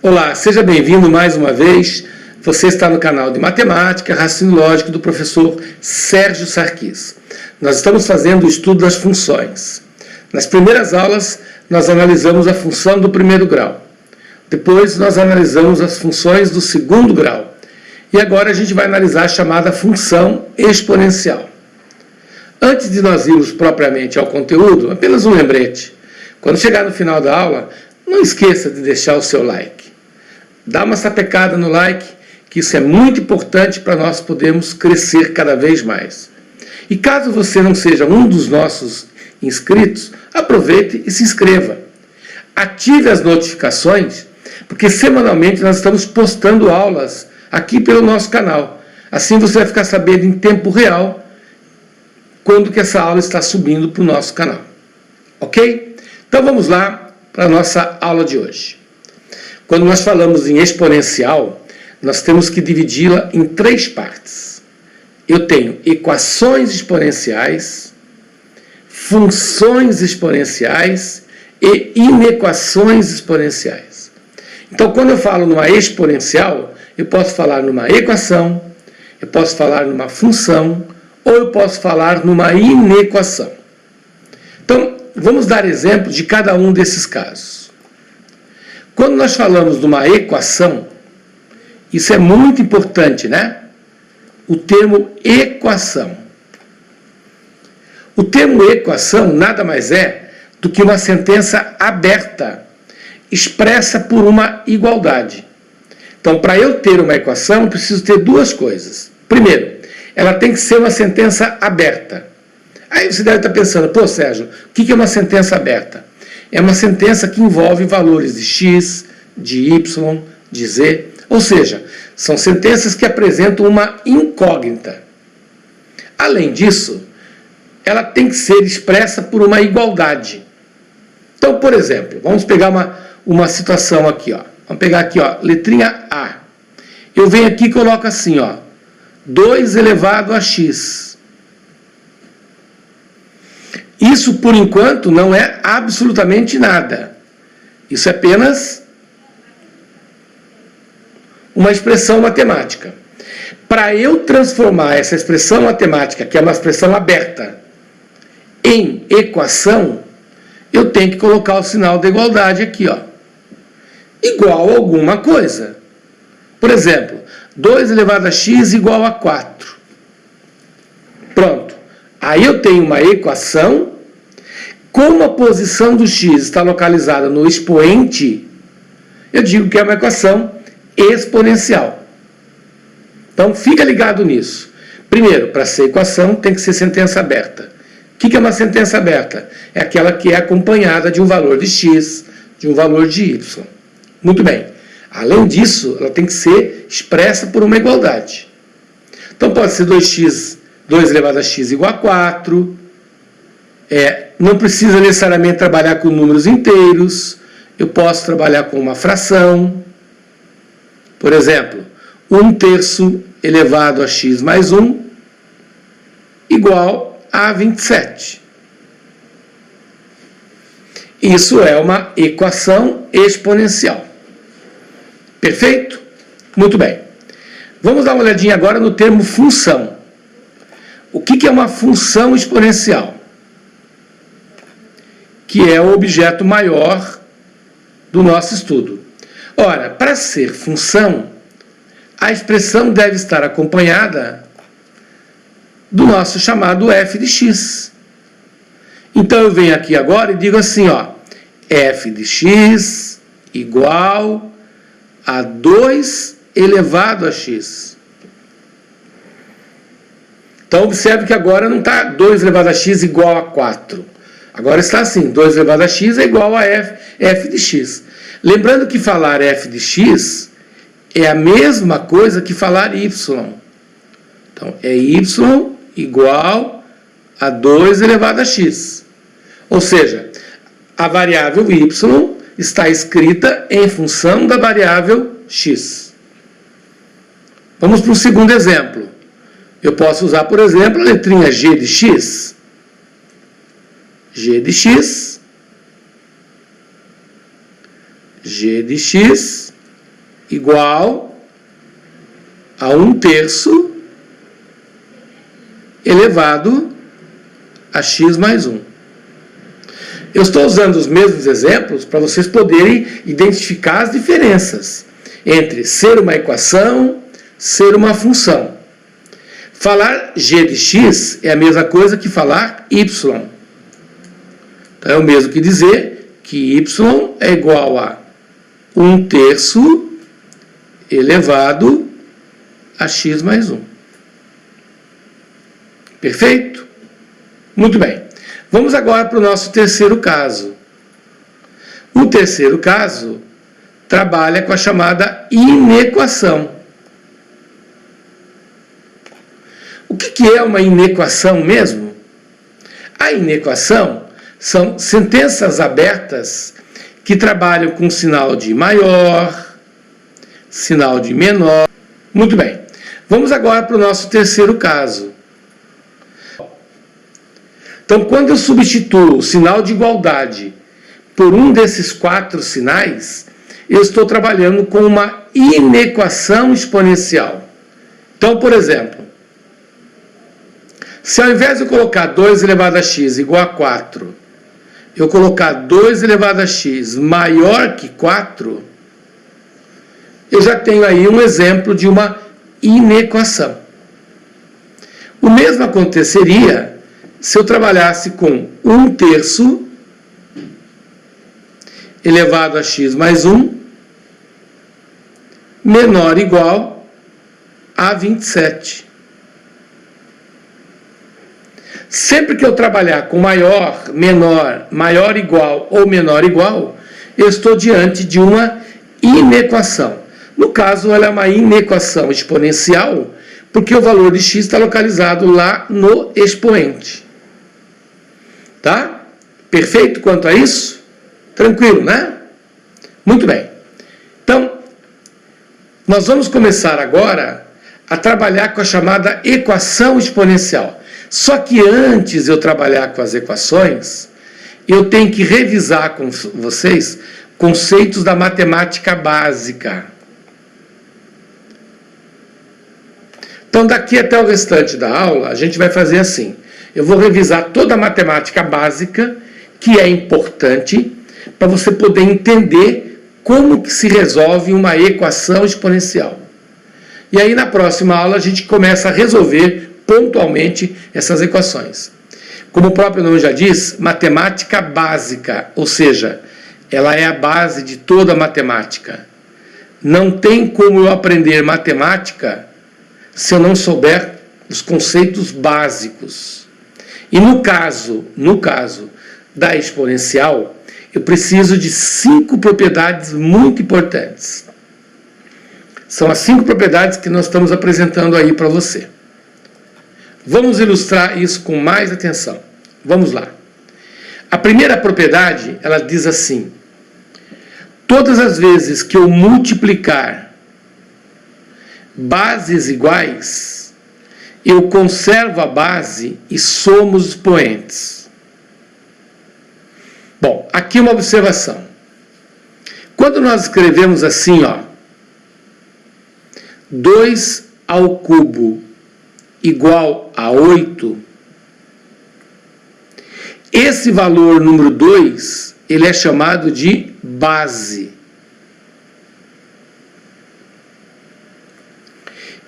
Olá, seja bem-vindo mais uma vez. Você está no canal de Matemática, Raciocínio Lógico do professor Sérgio Sarquis. Nós estamos fazendo o estudo das funções. Nas primeiras aulas, nós analisamos a função do primeiro grau. Depois, nós analisamos as funções do segundo grau. E agora a gente vai analisar a chamada função exponencial. Antes de nós irmos propriamente ao conteúdo, apenas um lembrete. Quando chegar no final da aula, não esqueça de deixar o seu like. Dá uma sapecada no like, que isso é muito importante para nós podermos crescer cada vez mais. E caso você não seja um dos nossos inscritos, aproveite e se inscreva. Ative as notificações, porque semanalmente nós estamos postando aulas aqui pelo nosso canal. Assim você vai ficar sabendo em tempo real quando que essa aula está subindo para o nosso canal. Ok? Então vamos lá para a nossa aula de hoje. Quando nós falamos em exponencial, nós temos que dividi-la em três partes. Eu tenho equações exponenciais, funções exponenciais e inequações exponenciais. Então, quando eu falo numa exponencial, eu posso falar numa equação, eu posso falar numa função, ou eu posso falar numa inequação. Então, vamos dar exemplo de cada um desses casos. Quando nós falamos de uma equação, isso é muito importante, né? O termo equação. O termo equação nada mais é do que uma sentença aberta, expressa por uma igualdade. Então, para eu ter uma equação, eu preciso ter duas coisas. Primeiro, ela tem que ser uma sentença aberta. Aí você deve estar pensando, pô, Sérgio, o que é uma sentença aberta? É uma sentença que envolve valores de x, de y, de z, ou seja, são sentenças que apresentam uma incógnita. Além disso, ela tem que ser expressa por uma igualdade. Então, por exemplo, vamos pegar uma situação aqui, ó. Vamos pegar aqui, ó, letrinha A. Eu venho aqui e coloco assim, ó, 2 elevado a x. Isso, por enquanto, não é absolutamente nada. Isso é apenas uma expressão matemática. Para eu transformar essa expressão matemática, que é uma expressão aberta, em equação, eu tenho que colocar o sinal da igualdade aqui, ó. Igual a alguma coisa. Por exemplo, 2 elevado a x igual a 4. Pronto. Aí eu tenho uma equação. Como a posição do x está localizada no expoente, eu digo que é uma equação exponencial. Então, fica ligado nisso. Primeiro, para ser equação, tem que ser sentença aberta. O que é uma sentença aberta? É aquela que é acompanhada de um valor de x, de um valor de y. Muito bem. Além disso, ela tem que ser expressa por uma igualdade. Então, pode ser 2 elevado a x igual a 4. Não precisa necessariamente trabalhar com números inteiros. Eu posso trabalhar com uma fração. Por exemplo, 1/3 elevado a x mais 1 igual a 27. Isso é uma equação exponencial. Perfeito? Muito bem. Vamos dar uma olhadinha agora no termo função. O que é uma função exponencial? Que é o objeto maior do nosso estudo. Ora, para ser função, a expressão deve estar acompanhada do nosso chamado f de x. Então eu venho aqui agora e digo assim, ó, f de x igual a 2 elevado a x. Então observe que agora não está 2 elevado a x igual a 4. Agora está assim, 2 elevado a x é igual a f de x. Lembrando que falar f de x é a mesma coisa que falar y. Então, é y igual a 2 elevado a x. Ou seja, a variável y está escrita em função da variável x. Vamos para o segundo exemplo. Eu posso usar, por exemplo, a letrinha g de x. G de x igual a 1/3 elevado a x mais 1. Eu estou usando os mesmos exemplos para vocês poderem identificar as diferenças entre ser uma equação, ser uma função. Falar g de x é a mesma coisa que falar y. Então é o mesmo que dizer que y é igual a 1/3 elevado a x mais 1. Perfeito? Muito bem. Vamos agora para o nosso terceiro caso. O terceiro caso trabalha com a chamada inequação. O que é uma inequação mesmo? A inequação são sentenças abertas que trabalham com sinal de maior, sinal de menor. Muito bem. Vamos agora para o nosso terceiro caso. Então, quando eu substituo o sinal de igualdade por um desses 4 sinais, eu estou trabalhando com uma inequação exponencial. Então, por exemplo, se ao invés de eu colocar 2 elevado a x igual a 4, eu colocar 2 elevado a x maior que 4, eu já tenho aí um exemplo de uma inequação. O mesmo aconteceria se eu trabalhasse com 1/3 elevado a x mais 1 menor ou igual a 27. Sempre que eu trabalhar com maior, menor, maior igual ou menor igual, eu estou diante de uma inequação. No caso, ela é uma inequação exponencial, porque o valor de x está localizado lá no expoente. Tá? Perfeito quanto a isso? Tranquilo, né? Muito bem. Então, nós vamos começar agora a trabalhar com a chamada equação exponencial. Só que antes de eu trabalhar com as equações, eu tenho que revisar com vocês conceitos da matemática básica. Então, daqui até o restante da aula, a gente vai fazer assim. Eu vou revisar toda a matemática básica, que é importante, para você poder entender como que se resolve uma equação exponencial. E aí, na próxima aula, a gente começa a resolver pontualmente essas equações. Como o próprio nome já diz, matemática básica, ou seja, ela é a base de toda a matemática. Não tem como eu aprender matemática se eu não souber os conceitos básicos. E no caso da exponencial, eu preciso de 5 propriedades muito importantes. São as 5 propriedades que nós estamos apresentando aí para você. Vamos ilustrar isso com mais atenção. Vamos lá. A primeira propriedade, ela diz assim: todas as vezes que eu multiplicar bases iguais, eu conservo a base e somo os expoentes. Bom, aqui uma observação. Quando nós escrevemos assim, ó, 2 ao cubo igual a 8, esse valor número 2, ele é chamado de base.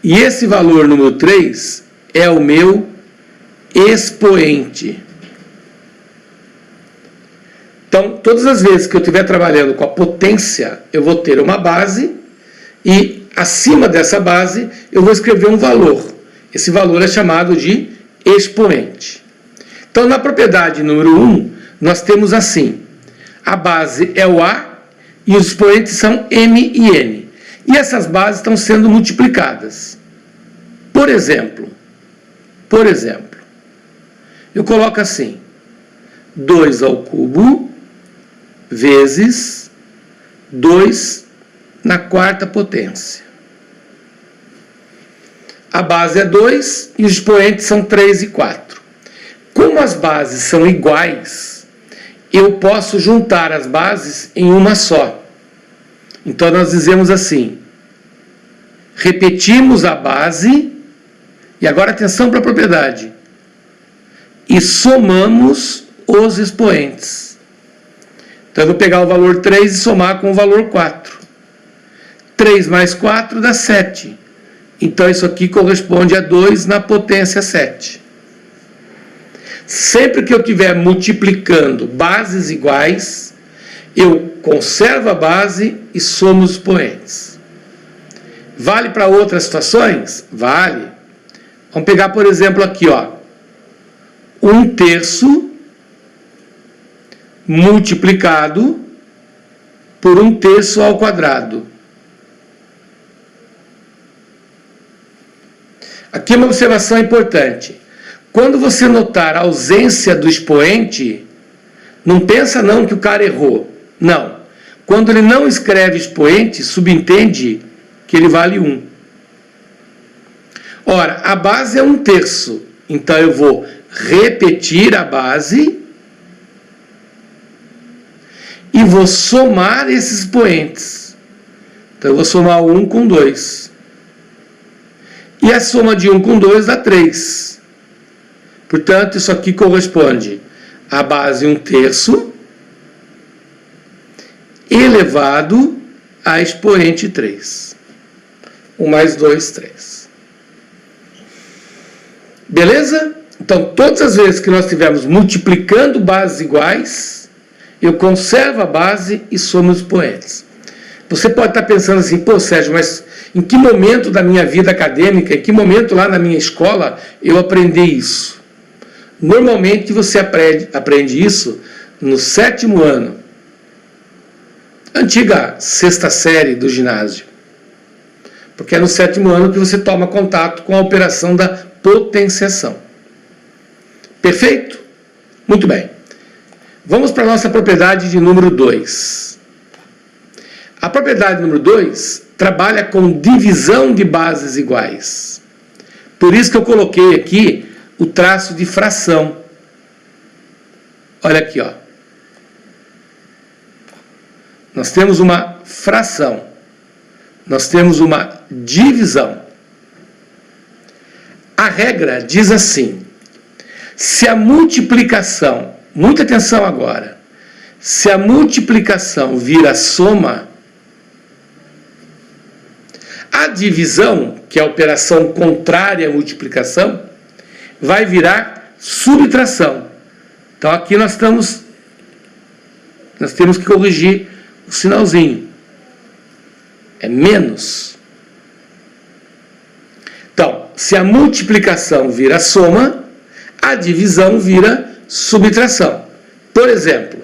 E esse valor número 3 é o meu expoente. Então, todas as vezes que eu estiver trabalhando com a potência, eu vou ter uma base e acima dessa base eu vou escrever um valor. Esse valor é chamado de expoente. Então, na propriedade número 1, nós temos assim: a base é o A e os expoentes são M e N. E essas bases estão sendo multiplicadas. Por exemplo, eu coloco assim: 2 ao cubo vezes 2 na quarta potência. A base é 2 e os expoentes são 3 e 4. Como as bases são iguais, eu posso juntar as bases em uma só. Então, nós dizemos assim: repetimos a base, e agora atenção para a propriedade, e somamos os expoentes. Então eu vou pegar o valor 3 e somar com o valor 4. 3 mais 4 dá 7. Então isso aqui corresponde a 2 na potência 7. Sempre que eu estiver multiplicando bases iguais, eu conservo a base e somo os expoentes. Vale para outras situações? Vale. Vamos pegar, por exemplo, aqui, ó. 1/3 multiplicado por 1/3 ao quadrado. Aqui uma observação importante. Quando você notar a ausência do expoente, não pensa não que o cara errou. Não. Quando ele não escreve expoente, subentende que ele vale 1. Ora, a base é 1/3. Então eu vou repetir a base e vou somar esses expoentes. Então eu vou somar 1 com 2. E a soma de 1 com 2 dá 3. Portanto, isso aqui corresponde à base 1/3 elevado a expoente 3. 1 mais 2, 3. Beleza? Então, todas as vezes que nós estivermos multiplicando bases iguais, eu conservo a base e somo os expoentes. Você pode estar pensando assim, pô, Sérgio, mas em que momento da minha vida acadêmica, em que momento lá na minha escola eu aprendi isso? Normalmente você aprende isso no 7º ano, antiga 6ª série do ginásio, porque é no 7º ano que você toma contato com a operação da potenciação. Perfeito? Muito bem. Vamos para a nossa propriedade de número 2. A propriedade número 2 trabalha com divisão de bases iguais. Por isso que eu coloquei aqui o traço de fração. Olha aqui, ó. Nós temos uma fração. Nós temos uma divisão. A regra diz assim: se a multiplicação, muita atenção agora, se a multiplicação vira soma, a divisão, que é a operação contrária à multiplicação, vai virar subtração. Então aqui nós temos que corrigir o sinalzinho. É menos. Então, se a multiplicação vira soma, a divisão vira subtração. Por exemplo,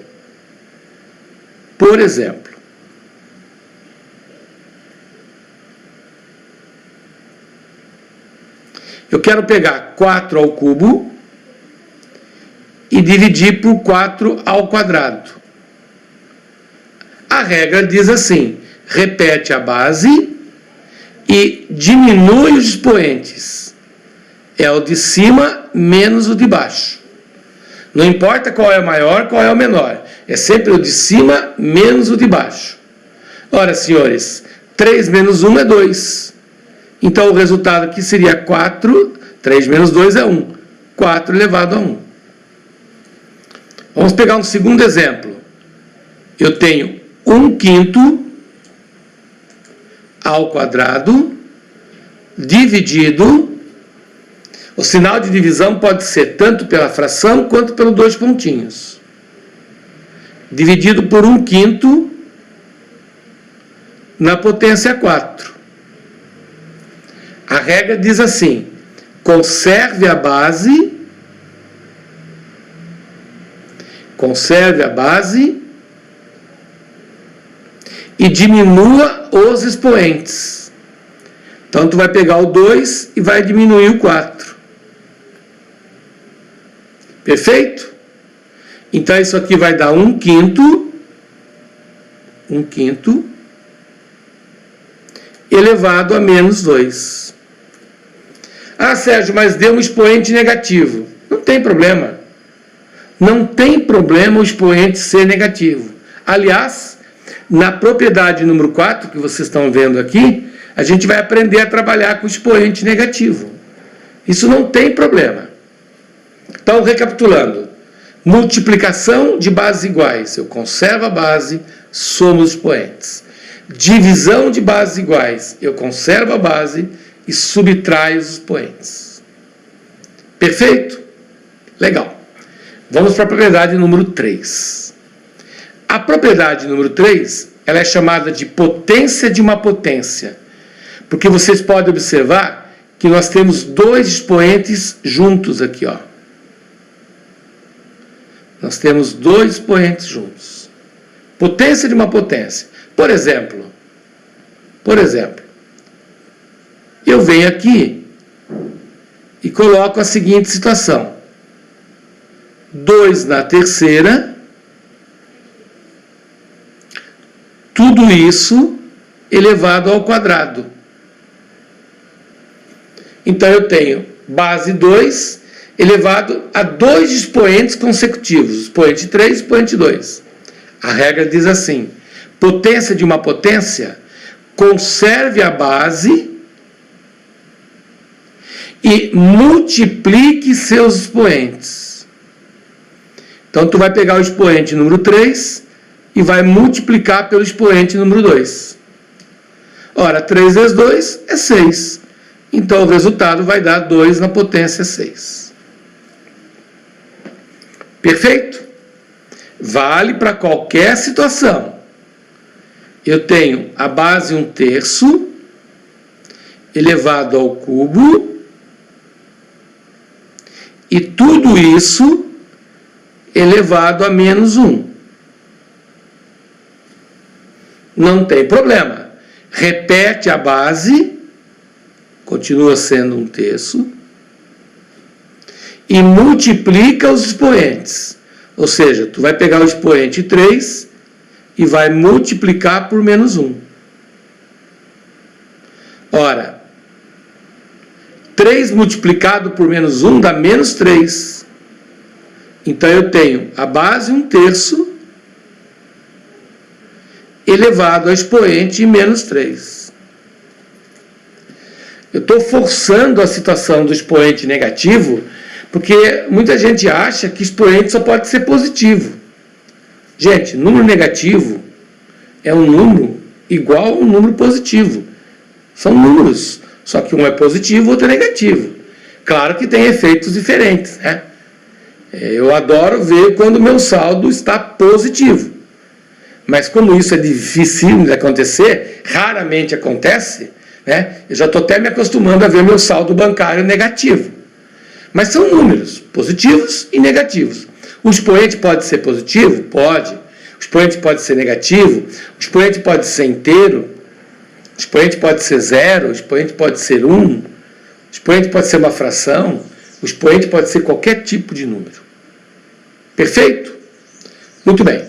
eu quero pegar 4 ao cubo e dividir por 4 ao quadrado. A regra diz assim: repete a base e diminui os expoentes. É o de cima menos o de baixo. Não importa qual é o maior, qual é o menor. É sempre o de cima menos o de baixo. Ora, senhores, 3 menos 1 é 2. Então o resultado aqui seria 4, 3 menos 2 é 1. 4 elevado a 1. Vamos pegar um segundo exemplo. Eu tenho 1/5 ao quadrado dividido. O sinal de divisão pode ser tanto pela fração quanto pelos 2 pontinhos. Dividido por 1/5 na potência 4. A regra diz assim: conserve a base e diminua os expoentes. Então, tu vai pegar o 2 e vai diminuir o 4. Perfeito? Então, isso aqui vai dar 1/5 elevado a menos 2. Ah, Sérgio, mas deu um expoente negativo. Não tem problema. Não tem problema o expoente ser negativo. Aliás, na propriedade número 4, que vocês estão vendo aqui, a gente vai aprender a trabalhar com expoente negativo. Isso não tem problema. Então, recapitulando. Multiplicação de bases iguais. Eu conservo a base, somo os expoentes. Divisão de bases iguais. Eu conservo a base e subtraio os expoentes. Perfeito? Legal. Vamos para a propriedade número 3. A propriedade número 3, ela é chamada de potência de uma potência. Porque vocês podem observar que nós temos dois expoentes juntos aqui, ó. Nós temos dois expoentes juntos. Potência de uma potência. Por exemplo, eu venho aqui e coloco a seguinte situação. 2 na terceira, tudo isso elevado ao quadrado. Então eu tenho base 2 elevado a dois expoentes consecutivos, expoente 3 e expoente 2. A regra diz assim: potência de uma potência, conserve a base e multiplique seus expoentes. Então, tu vai pegar o expoente número 3 e vai multiplicar pelo expoente número 2. Ora, 3 vezes 2 é 6. Então, o resultado vai dar 2 na potência 6. Perfeito? Vale para qualquer situação. Eu tenho a base 1/3 elevado ao cubo e tudo isso elevado a menos 1. Não tem problema. Repete a base, continua sendo 1/3, e multiplica os expoentes. Ou seja, tu vai pegar o expoente 3 e vai multiplicar por menos 1. Ora, 3 multiplicado por menos 1 dá menos 3. Então eu tenho a base 1/3 elevado ao expoente menos 3. Eu estou forçando a situação do expoente negativo, porque muita gente acha que expoente só pode ser positivo. Gente, número negativo é um número igual a um número positivo. São números, só que um é positivo, o outro é negativo. Claro que tem efeitos diferentes, né? Eu adoro ver quando o meu saldo está positivo. Mas como isso é difícil de acontecer, raramente acontece, né? Eu já estou até me acostumando a ver meu saldo bancário negativo. Mas são números positivos e negativos. O expoente pode ser positivo? Pode. O expoente pode ser negativo? O expoente pode ser inteiro? O expoente pode ser 0? O expoente pode ser 1? O expoente pode ser uma fração? O expoente pode ser qualquer tipo de número. Perfeito? Muito bem.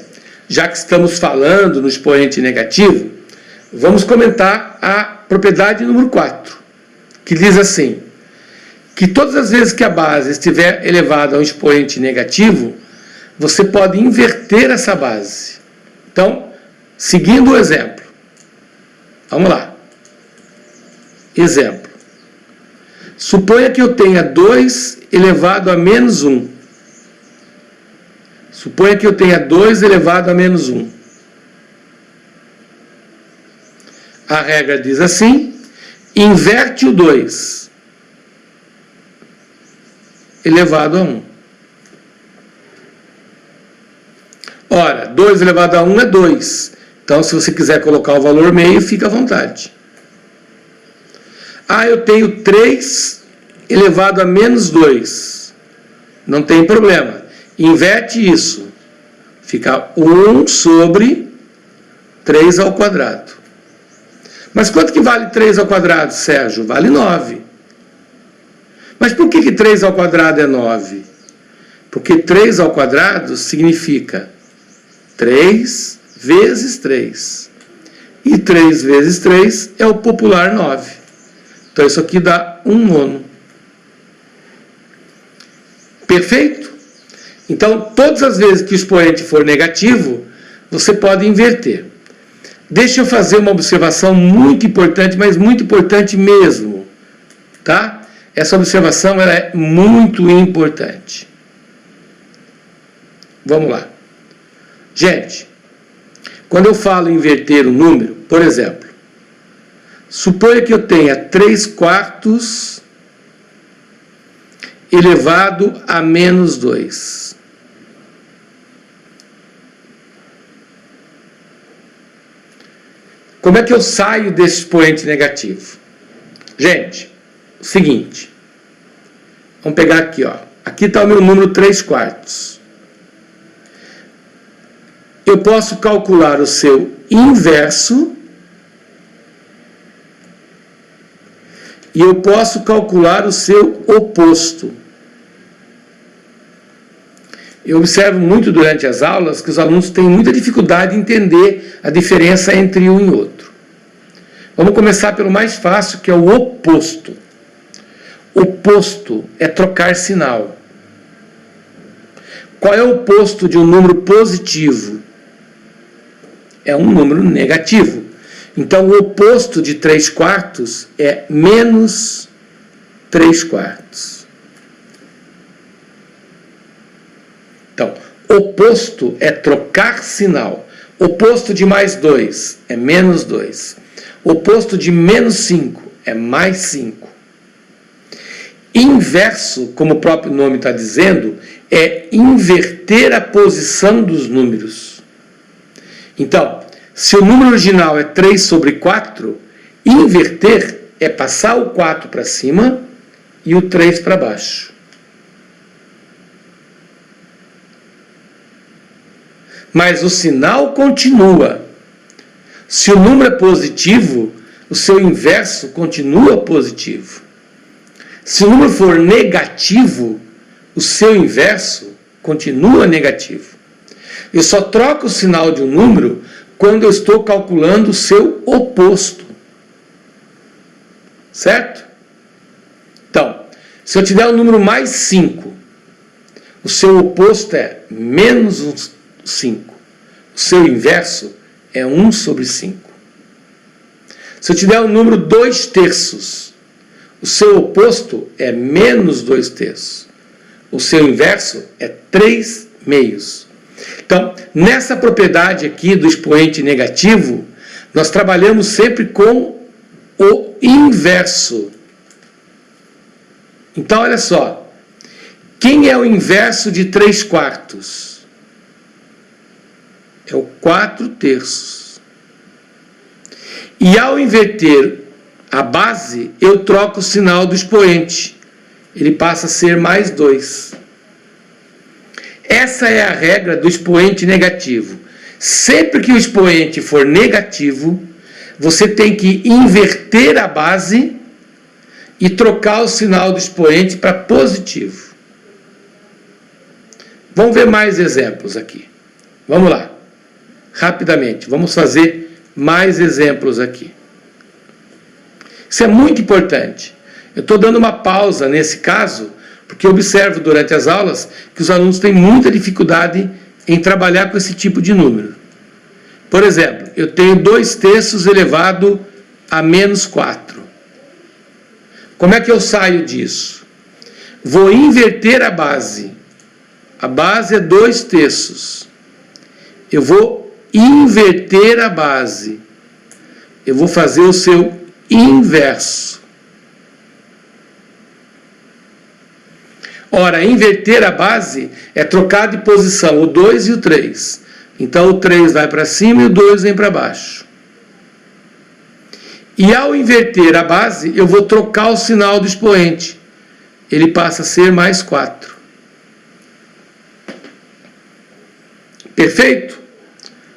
Já que estamos falando no expoente negativo, vamos comentar a propriedade número 4, que diz assim: que todas as vezes que a base estiver elevada a um expoente negativo, você pode inverter essa base. Então, seguindo o exemplo. Vamos lá. Exemplo. Suponha que eu tenha 2 elevado a menos 1. Suponha que eu tenha 2 elevado a menos 1. A regra diz assim: inverte o 2 elevado a 1. Ora, 2 elevado a 1 é 2. Então, se você quiser colocar o valor meio, fica à vontade. Ah, eu tenho 3 elevado a menos 2. Não tem problema. Inverte isso. Fica 1 sobre 3 ao quadrado. Mas quanto que vale 3 ao quadrado, Sérgio? Vale 9. Mas por que 3 ao quadrado é 9? Porque 3 ao quadrado significa 3 vezes 3. E 3 vezes 3 é o popular 9. Então isso aqui dá 1 nono. Perfeito? Então, todas as vezes que o expoente for negativo, você pode inverter. Deixa eu fazer uma observação muito importante, mas muito importante mesmo, tá? Essa observação ela é muito importante. Vamos lá. Gente, quando eu falo em inverter o número, por exemplo, suponha que eu tenha 3/4 elevado a menos 2. Como é que eu saio desse expoente negativo? Gente, o seguinte, vamos pegar aqui, ó. Aqui está o meu número 3/4. Eu posso calcular o seu inverso e eu posso calcular o seu oposto. Eu observo muito durante as aulas que os alunos têm muita dificuldade em entender a diferença entre um e outro. Vamos começar pelo mais fácil, que é o oposto. Oposto é trocar sinal. Qual é o oposto de um número positivo? É um número negativo. Então, o oposto de 3/4 é menos 3/4. Então, oposto é trocar sinal. Oposto de mais 2 é menos 2. Oposto de menos 5 é mais 5. Inverso, como o próprio nome está dizendo, é inverter a posição dos números. Então, se o número original é 3/4, inverter é passar o 4 para cima e o 3 para baixo. Mas o sinal continua. Se o número é positivo, o seu inverso continua positivo. Se o número for negativo, o seu inverso continua negativo. Eu só troco o sinal de um número quando eu estou calculando o seu oposto. Certo? Então, se eu te der o número mais 5, o seu oposto é menos 5. O seu inverso é 1/5. Se eu te der o número 2/3, o seu oposto é menos 2/3. O seu inverso é 3/2. Então, nessa propriedade aqui do expoente negativo, nós trabalhamos sempre com o inverso. Então, olha só. Quem é o inverso de 3/4? É o 4/3. E ao inverter a base, eu troco o sinal do expoente. Ele passa a ser mais 2. Essa é a regra do expoente negativo. Sempre que o expoente for negativo, você tem que inverter a base e trocar o sinal do expoente para positivo. Vamos ver mais exemplos aqui. Vamos lá. Rapidamente, vamos fazer mais exemplos aqui. Isso é muito importante. Eu estou dando uma pausa nesse caso, porque eu observo durante as aulas que os alunos têm muita dificuldade em trabalhar com esse tipo de número. Por exemplo, eu tenho 2/3 elevado a menos 4. Como é que eu saio disso? Vou inverter a base. A base é 2/3. Eu vou inverter a base. Eu vou fazer o seu inverso. Ora, inverter a base é trocar de posição o 2 e o 3. Então, o 3 vai para cima e o 2 vem para baixo. E ao inverter a base, eu vou trocar o sinal do expoente. Ele passa a ser mais 4. Perfeito?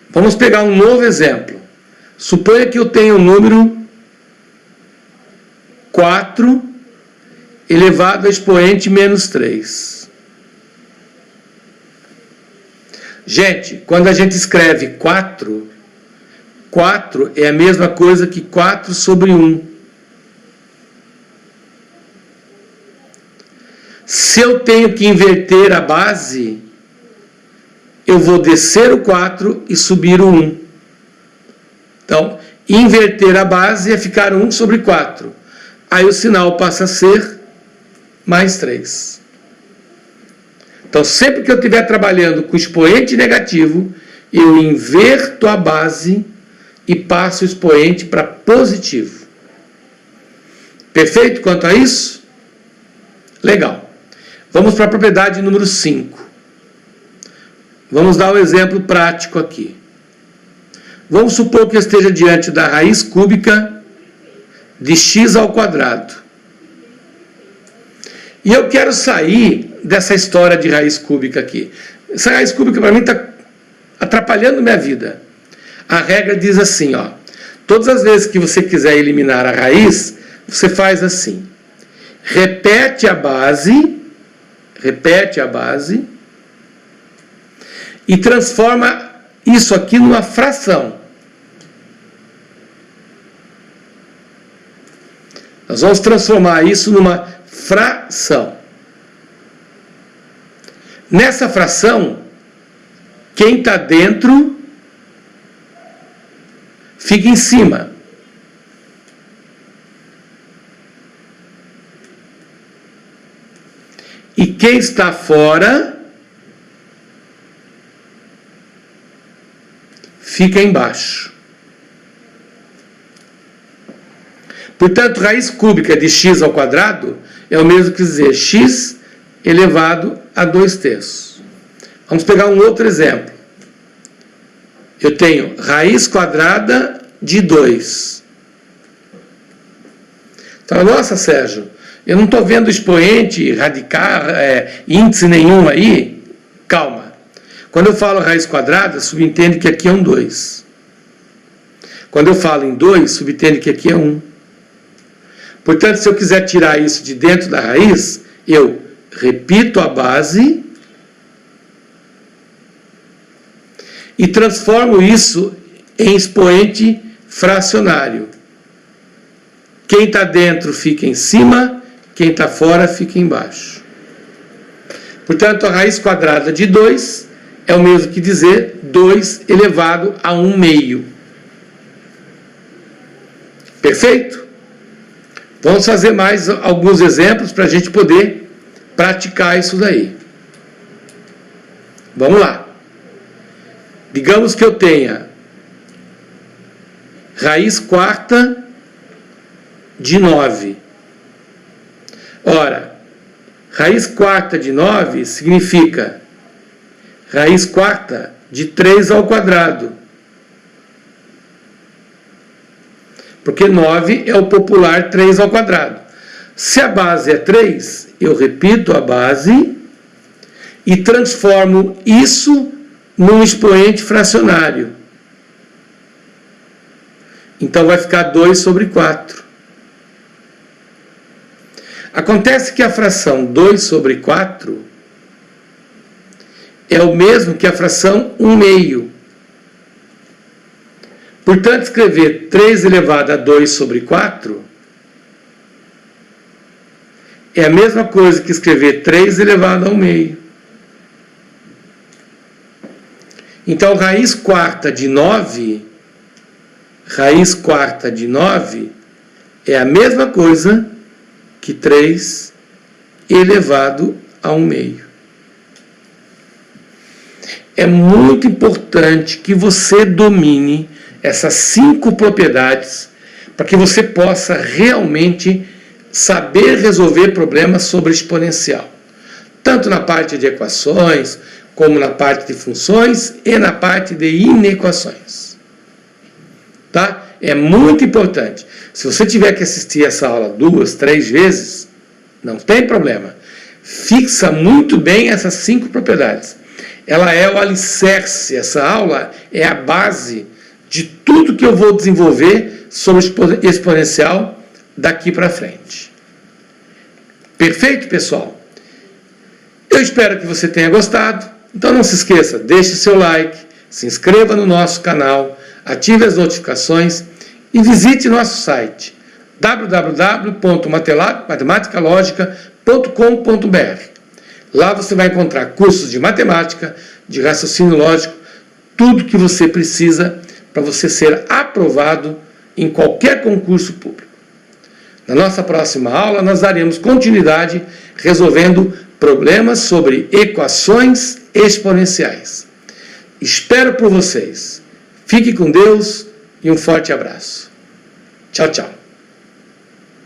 Vamos pegar um novo exemplo. Suponha que eu tenho o número 4 elevado a expoente menos 3. Gente, quando a gente escreve 4, 4 é a mesma coisa que 4/1. Se eu tenho que inverter a base, eu vou descer o 4 e subir o 1. Então, inverter a base é ficar 1 sobre 4. Aí o sinal passa a ser mais 3. Então, sempre que eu estiver trabalhando com expoente negativo, eu inverto a base e passo o expoente para positivo. Perfeito quanto a isso? Legal. Vamos para a propriedade número 5. Vamos dar um exemplo prático aqui. Vamos supor que eu esteja diante da raiz cúbica de x ao quadrado. E eu quero sair dessa história de raiz cúbica aqui. Essa raiz cúbica para mim está atrapalhando minha vida. A regra diz assim, ó, todas as vezes que você quiser eliminar a raiz, você faz assim. Repete a base e transforma isso aqui numa fração. Nós vamos transformar isso numa fração. Nessa fração, quem está dentro fica em cima. E quem está fora fica embaixo. Portanto, raiz cúbica de x ao quadrado é o mesmo que dizer x elevado a 2/3. Vamos pegar um outro exemplo. Eu tenho raiz quadrada de 2. Então, nossa, Sérgio, eu não estou vendo expoente, radical, índice nenhum aí. Calma. Quando eu falo raiz quadrada, subentende que aqui é um 2. Quando eu falo em 2, subentende que aqui é 1. Portanto, se eu quiser tirar isso de dentro da raiz, eu repito a base e transformo isso em expoente fracionário. Quem está dentro fica em cima, quem está fora fica embaixo. Portanto, a raiz quadrada de 2 é o mesmo que dizer 2 elevado a 1/2. Perfeito? Vamos fazer mais alguns exemplos para a gente poder praticar isso daí. Vamos lá. Digamos que eu tenha raiz quarta de 9. Ora, raiz quarta de 9 significa raiz quarta de 3 ao quadrado. Porque 9 é o popular 3 ao quadrado. Se a base é 3, eu repito a base e transformo isso num expoente fracionário. Então vai ficar 2 sobre 4. Acontece que a fração 2 sobre 4 é o mesmo que a fração 1/2. Portanto, escrever 3 elevado a 2 sobre 4 é a mesma coisa que escrever 3 elevado a 1/2. Então, raiz quarta de 9 é a mesma coisa que 3 elevado a 1/2. É muito importante que você domine essas 5 propriedades para que você possa realmente saber resolver problemas sobre exponencial. Tanto na parte de equações, como na parte de funções e na parte de inequações. Tá? É muito importante. Se você tiver que assistir essa aula 2, 3 vezes, não tem problema. Fixa muito bem essas 5 propriedades. Ela é o alicerce, essa aula é a base de tudo que eu vou desenvolver sobre exponencial daqui para frente. Perfeito, pessoal? Eu espero que você tenha gostado. Então não se esqueça, deixe seu like, se inscreva no nosso canal, ative as notificações e visite nosso site www.matematicalogica.com.br. Lá você vai encontrar cursos de matemática, de raciocínio lógico, tudo que você precisa para você ser apto aprovado em qualquer concurso público. Na nossa próxima aula, nós daremos continuidade resolvendo problemas sobre equações exponenciais. Espero por vocês. Fique com Deus e um forte abraço. Tchau, tchau.